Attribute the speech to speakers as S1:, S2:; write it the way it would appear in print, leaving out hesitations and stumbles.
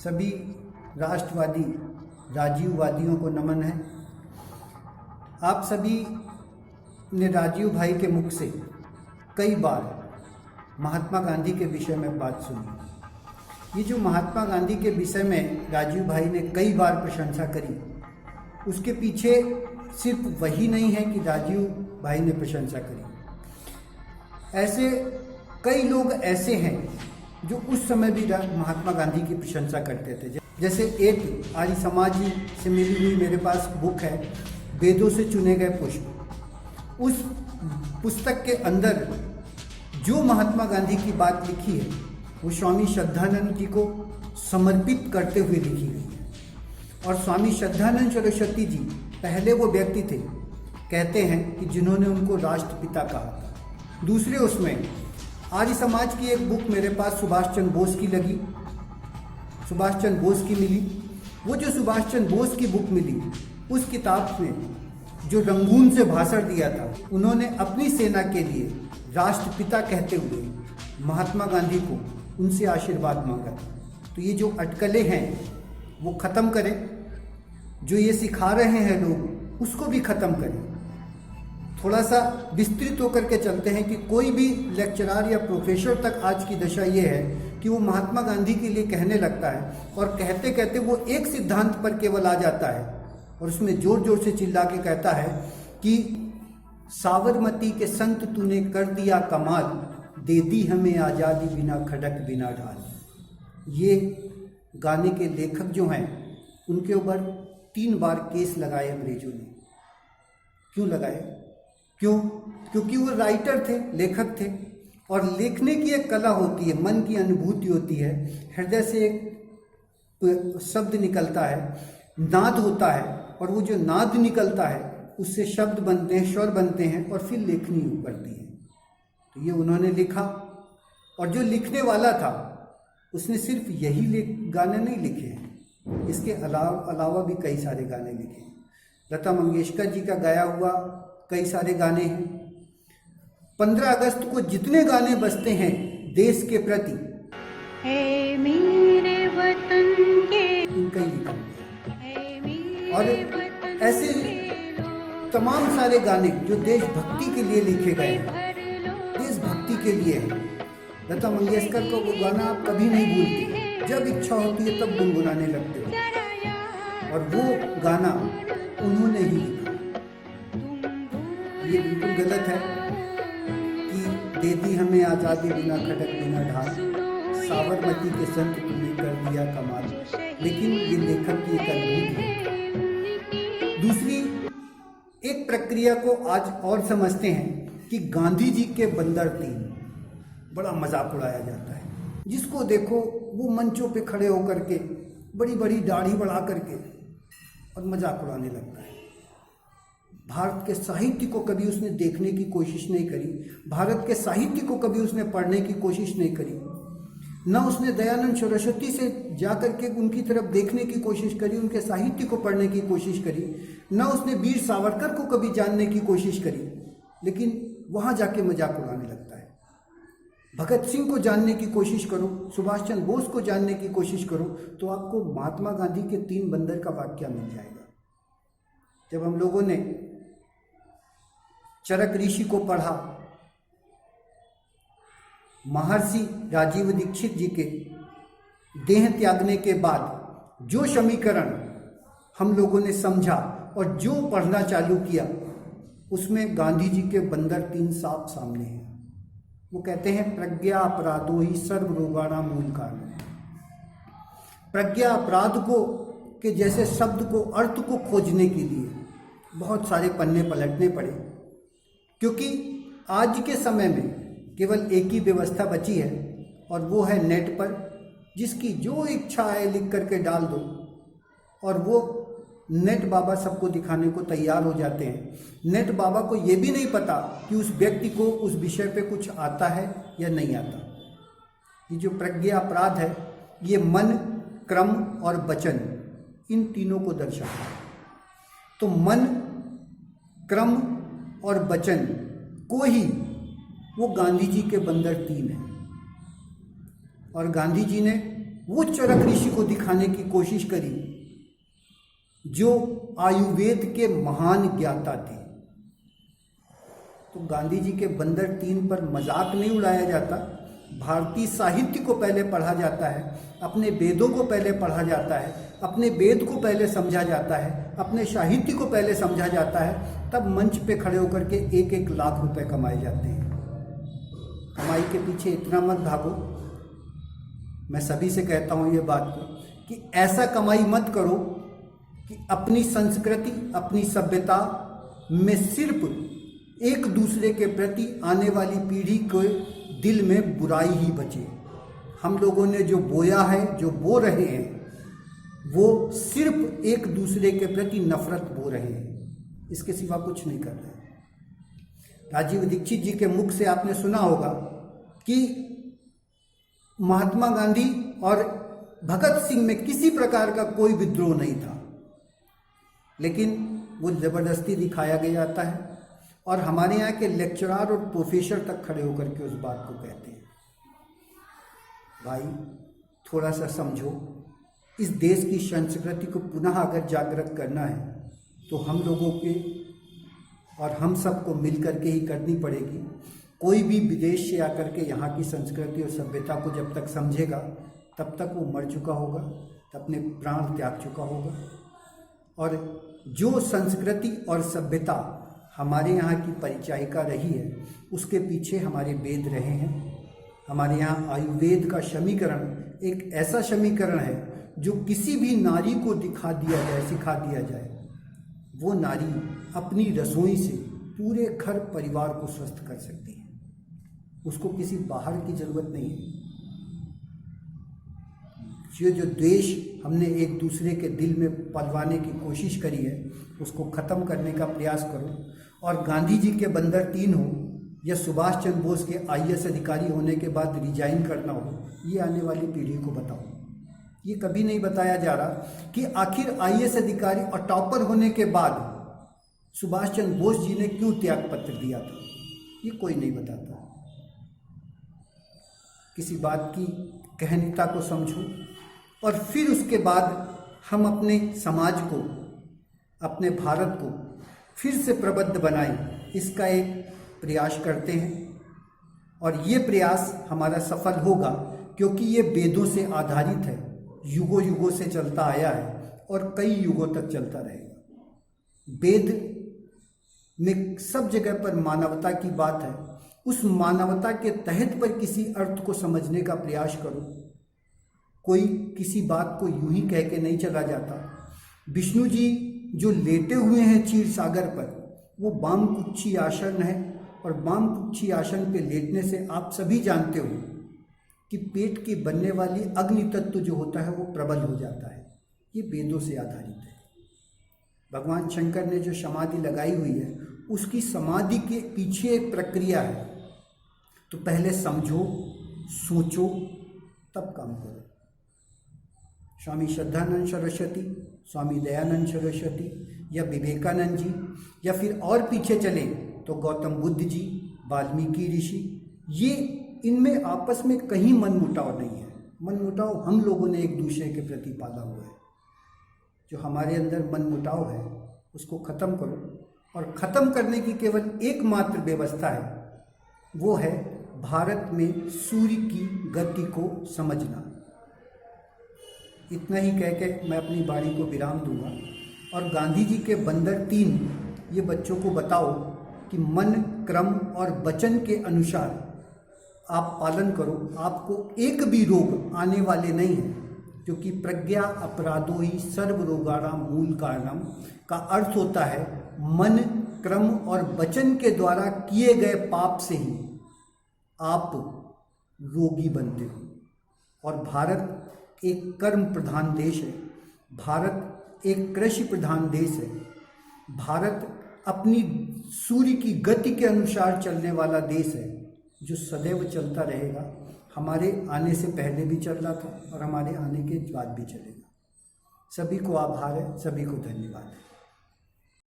S1: सभी राष्ट्रवादी राजीववादियों को नमन है। आप सभी ने राजीव भाई के मुख से कई बार महात्मा गांधी के विषय में बात सुनी। ये जो महात्मा गांधी के विषय में राजीव भाई ने कई बार प्रशंसा करी, उसके पीछे सिर्फ वही नहीं है कि राजीव भाई ने प्रशंसा करी। ऐसे कई लोग ऐसे हैं जो उस समय भी महात्मा गांधी की प्रशंसा करते थे। जैसे एक आर्य समाज से मिली हुई मेरे पास बुक है, वेदों से चुने गए पुष्प। उस पुस्तक के अंदर जो महात्मा गांधी की बात लिखी है वो स्वामी श्रद्धानंद जी को समर्पित करते हुए लिखी गई है। और स्वामी श्रद्धानंद सरस्वती जी पहले वो व्यक्ति थे, कहते हैं कि जिन्होंने उनको राष्ट्रपिता कहा था। दूसरे उसमें आर्य समाज की एक बुक मेरे पास सुभाष चंद्र बोस की लगी, सुभाष चंद्र बोस की मिली। वो जो सुभाष चंद्र बोस की बुक मिली, उस किताब में जो रंगून से भाषण दिया था, उन्होंने अपनी सेना के लिए राष्ट्रपिता कहते हुए महात्मा गांधी को उनसे आशीर्वाद मांगा था। तो ये जो अटकलें हैं वो ख़त्म करें, जो ये सिखा रहे हैं लोग उसको भी ख़त्म करें। थोड़ा सा विस्तृत होकर के चलते हैं कि कोई भी लेक्चरर या प्रोफेसर तक आज की दशा ये है कि वो महात्मा गांधी के लिए कहने लगता है और कहते कहते वो एक सिद्धांत पर केवल आ जाता है और उसमें जोर जोर से चिल्ला के कहता है कि साबरमती के संत तूने कर दिया कमाल, दे दी हमें आज़ादी बिना खड़क बिना ढाल। ये गाने के लेखक जो हैं उनके ऊपर 3 बार केस लगाए अंग्रेजों ने। क्यों लगाए? क्यों? क्योंकि वो राइटर थे, लेखक थे, और लिखने की एक कला होती है, मन की अनुभूति होती है, हृदय से एक शब्द निकलता है, नाद होता है, और वो जो नाद निकलता है उससे शब्द बनते हैं, स्वर बनते हैं, और फिर लेखनी बढ़ती है। तो ये उन्होंने लिखा, और जो लिखने वाला था उसने सिर्फ यही गाने नहीं लिखे हैं, इसके अलावा भी कई सारे गाने लिखे हैं। लता मंगेशकर जी का गाया हुआ कई सारे गाने हैं। 15 अगस्त को जितने गाने बजते हैं देश के प्रति,
S2: है मेरे वतन के,
S1: इनका ही लिखा है। और ऐसे तमाम सारे गाने जो देशभक्ति के लिए लिखे गए हैं, देशभक्ति के लिए है। लता मंगेशकर का वो गाना आप कभी नहीं भूलते, जब इच्छा होती है तब गुनगुनाने लगते हो, और वो गाना उन्होंने ही लिखा। ये बिल्कुल गलत है कि दे दी हमें आज़ादी बिना खड़क बिना ढाल, साबरमती के संत तूने कर दिया कमाल, लेकिन ये लेखक की एक अनुभूति है। दूसरी एक प्रक्रिया को आज और समझते हैं कि गांधी जी के बंदर 3 बड़ा मजाक उड़ाया जाता है। जिसको देखो वो मंचों पे खड़े होकर के बड़ी बड़ी दाढ़ी बढ़ा करके और मजाक उड़ाने लगता है। भारत के साहित्य को कभी उसने देखने की कोशिश नहीं करी, भारत के साहित्य को कभी उसने पढ़ने की कोशिश नहीं करी, न उसने दयानंद सरस्वती से जाकर के उनकी तरफ देखने की कोशिश करी, उनके साहित्य को पढ़ने की कोशिश करी, न उसने वीर सावरकर को कभी जानने की कोशिश करी, लेकिन वहाँ जाके मजाक उड़ाने लगता है। भगत सिंह को जानने की कोशिश करो, सुभाष चंद्र बोस को जानने की कोशिश करो, तो आपको महात्मा गांधी के 3 बंदर का वाक्य मिल जाएगा। जब हम लोगों ने चरक ऋषि को पढ़ा, महर्षि राजीव दीक्षित जी के देह त्यागने के बाद जो समीकरण हम लोगों ने समझा और जो पढ़ना चालू किया, उसमें गांधी जी के बंदर 3 साफ सामने हैं। वो कहते हैं प्रज्ञा अपराधो ही सर्व रोगाणाम मूल कारण। प्रज्ञा अपराध को के जैसे शब्द को, अर्थ को खोजने के लिए बहुत सारे पन्ने पलटने पड़े, क्योंकि आज के समय में केवल एक ही व्यवस्था बची है और वो है नेट पर, जिसकी जो इच्छा है लिख करके डाल दो और वो नेट बाबा सबको दिखाने को तैयार हो जाते हैं। नेट बाबा को ये भी नहीं पता कि उस व्यक्ति को उस विषय पे कुछ आता है या नहीं आता। ये जो प्रज्ञा अपराध है, ये मन, क्रम और वचन, इन तीनों को दर्शाता है। तो मन, क्रम और वचन को ही वो गांधी जी के बंदर 3 हैं। और गांधी जी ने वो चरक ऋषि को दिखाने की कोशिश करी जो आयुर्वेद के महान ज्ञाता थे। तो गांधी जी के बंदर 3 पर मजाक नहीं उड़ाया जाता। भारतीय साहित्य को पहले पढ़ा जाता है, अपने वेदों को पहले पढ़ा जाता है, अपने वेद को पहले समझा जाता है, अपने साहित्य को पहले समझा जाता है, तब मंच पे खड़े होकर के 1-1 लाख रुपए कमाए जाते हैं। कमाई के पीछे इतना मत भागो। मैं सभी से कहता हूँ ये बात को कि ऐसा कमाई मत करो कि अपनी संस्कृति, अपनी सभ्यता में सिर्फ एक दूसरे के प्रति आने वाली पीढ़ी के दिल में बुराई ही बचे। हम लोगों ने जो बोया है, जो बो रहे हैं, वो सिर्फ एक दूसरे के प्रति नफरत बो रहे हैं, इसके सिवा कुछ नहीं कर रहे। राजीव दीक्षित जी के मुख से आपने सुना होगा कि महात्मा गांधी और भगत सिंह में किसी प्रकार का कोई विद्रोह नहीं था, लेकिन वो जबरदस्ती दिखाया गया जाता है और हमारे यहाँ के लेक्चरर और प्रोफेसर तक खड़े होकर के उस बात को कहते हैं। भाई थोड़ा सा समझो, इस देश की संस्कृति को पुनः अगर जागृत करना है तो हम लोगों के और हम सबको मिल करके ही करनी पड़ेगी। कोई भी विदेश से आकर के यहाँ की संस्कृति और सभ्यता को जब तक समझेगा तब तक वो मर चुका होगा, अपने प्राण त्याग चुका होगा। और जो संस्कृति और सभ्यता हमारे यहाँ की परिचायिका रही है, उसके पीछे हमारे वेद रहे हैं। हमारे यहाँ आयुर्वेद का समीकरण एक ऐसा समीकरण है जो किसी भी नारी को दिखा दिया जाए, सिखा दिया जाए, वो नारी अपनी रसोई से पूरे घर परिवार को स्वस्थ कर सकती है। उसको किसी बाहर की जरूरत नहीं है। जो द्वेष हमने एक दूसरे के दिल में पलवाने की कोशिश करी है, उसको ख़त्म करने का प्रयास करो। और गांधी जी के बंदर 3 हो या सुभाष चंद्र बोस के IAS अधिकारी होने के बाद रिजाइन करना हो, ये आने वाली पीढ़ी को बताओ। ये कभी नहीं बताया जा रहा कि आखिर IAS अधिकारी और टॉपर होने के बाद सुभाष चंद्र बोस जी ने क्यों त्याग पत्र दिया था, ये कोई नहीं बताता। किसी बात की गहनता को समझो और फिर उसके बाद हम अपने समाज को, अपने भारत को फिर से प्रबुद्ध बनाएं, इसका एक प्रयास करते हैं। और ये प्रयास हमारा सफल होगा क्योंकि ये वेदों से आधारित है, युगों युगों से चलता आया है और कई युगों तक चलता रहेगा। वेद में सब जगह पर मानवता की बात है। उस मानवता के तहत पर किसी अर्थ को समझने का प्रयास करो। कोई किसी बात को यूं ही कह के नहीं चला जाता। विष्णु जी जो लेटे हुए हैं क्षीर सागर पर, वो वाम कुक्षी आसन है और वाम कुक्षी आसन पे लेटने से आप सभी जानते हो कि पेट की बनने वाली अग्नि तत्व जो होता है वो प्रबल हो जाता है। ये वेदों से आधारित है। भगवान शंकर ने जो समाधि लगाई हुई है, उसकी समाधि के पीछे एक प्रक्रिया है। तो पहले समझो, सोचो, तब काम करो। स्वामी श्रद्धानंद सरस्वती, स्वामी दयानंद सरस्वती या विवेकानंद जी, या फिर और पीछे चले तो गौतम बुद्ध जी, वाल्मीकि ऋषि, ये इनमें आपस में कहीं मनमुटाव नहीं है। मनमुटाव हम लोगों ने एक दूसरे के प्रति पाला हुआ है। जो हमारे अंदर मनमुटाव है उसको ख़त्म करो, और ख़त्म करने की केवल एकमात्र व्यवस्था है, वो है भारत में सूर्य की गति को समझना। इतना ही कह के मैं अपनी वाणी को विराम दूंगा। और गांधी जी के बंदर 3 ये बच्चों को बताओ कि मन, क्रम और वचन के अनुसार आप पालन करो, आपको एक भी रोग आने वाले नहीं हैं, क्योंकि प्रज्ञा अपराधो ही सर्व रोगाणाम मूल कारणम का अर्थ होता है मन, क्रम और वचन के द्वारा किए गए पाप से ही आप रोगी बनते हो। और भारत एक कर्म प्रधान देश है, भारत एक कृषि प्रधान देश है, भारत अपनी सूर्य की गति के अनुसार चलने वाला देश है, जो सदैव चलता रहेगा। हमारे आने से पहले भी चल रहा था और हमारे आने के बाद भी चलेगा। सभी को आभार है, सभी को धन्यवाद है।